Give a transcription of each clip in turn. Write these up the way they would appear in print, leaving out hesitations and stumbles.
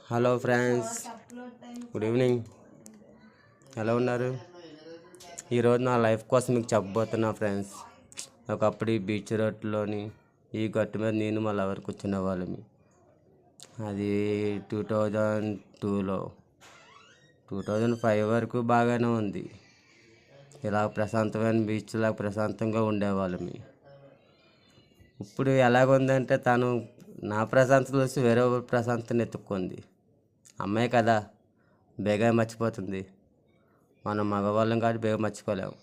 Hello friends, good evening. ఎలా ఉన్నారు? ఈరోజు నా లైఫ్ కోసం మీకు చెప్పబోతున్నా ఫ్రెండ్స్. ఒకప్పుడు ఈ బీచ్ రోడ్లోని ఈ గట్టు మీద నేను మా లవర్ కూర్చునే వాళ్ళమి. అది 2002లో 2005 వరకు బాగానే ఉంది. ఇలా ప్రశాంతమైన బీచ్లా ప్రశాంతంగా ఉండేవాళ్ళమి. ఇప్పుడు ఎలాగుందంటే తను నా ప్రశాంతత చూసి వేరే ప్రశాంతతని ఎత్తుక్కుంది. అమ్మాయి కదా, బేగా మర్చిపోతుంది. మనం మగవాళ్ళం కాబట్టి బేగా మర్చిపోలేము.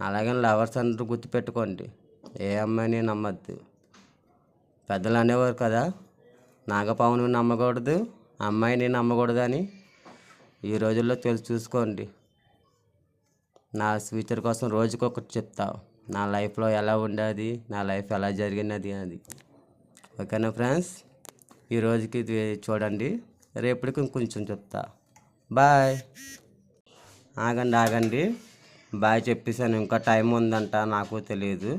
అలాగని లవర్స్ అందరూ గుర్తుపెట్టుకోండి, ఏ అమ్మాయిని నమ్మద్దు. పెద్దలు అనేవారు కదా, నాగపాముని నమ్మకూడదు, అమ్మాయిని నమ్మకూడదు అని. ఈ రోజుల్లో చూసుకోండి. నా ఫ్యూచర్ కోసం రోజుకొకటి చెప్తా, నా లైఫ్లో ఎలా ఉండేది, నా లైఫ్ ఎలా జరిగినది అది. ఓకేనా ఫ్రెండ్స్? ఈ రోజుకి ఇది చూడండి, రేపటికి ఇంకొంచెం చెప్తా. బాయ్. ఆగండి, బాయ్ చెప్పేసాను. ఇంకా టైం ఉందంట, నాకు తెలియదు.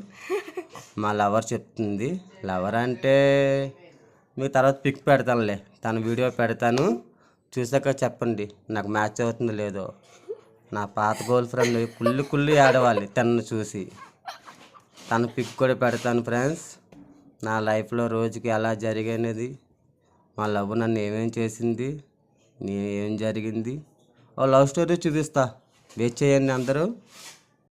మా లవర్ చెప్తుంది. లవర్ అంటే మీ తర్వాత పిక్ పెడతానులే, తన వీడియో పెడతాను, చూసాక చెప్పండి నాకు మ్యాచ్ అవుతుందో లేదో. నా పాత గర్ల్ ఫ్రెండ్ కుళ్ళి ఆడవాలి తనను చూసి. తన పిక్ కూడా పెడతాను ఫ్రెండ్స్. నా లైఫ్లో రోజుకి ఎలా జరిగినది, మా లవ్ నన్ను ఏమేం చేసింది, నేను ఏం జరిగింది, ఓ లవ్ స్టోరీ చూపిస్తా. వెయిట్ చేయండి అందరూ.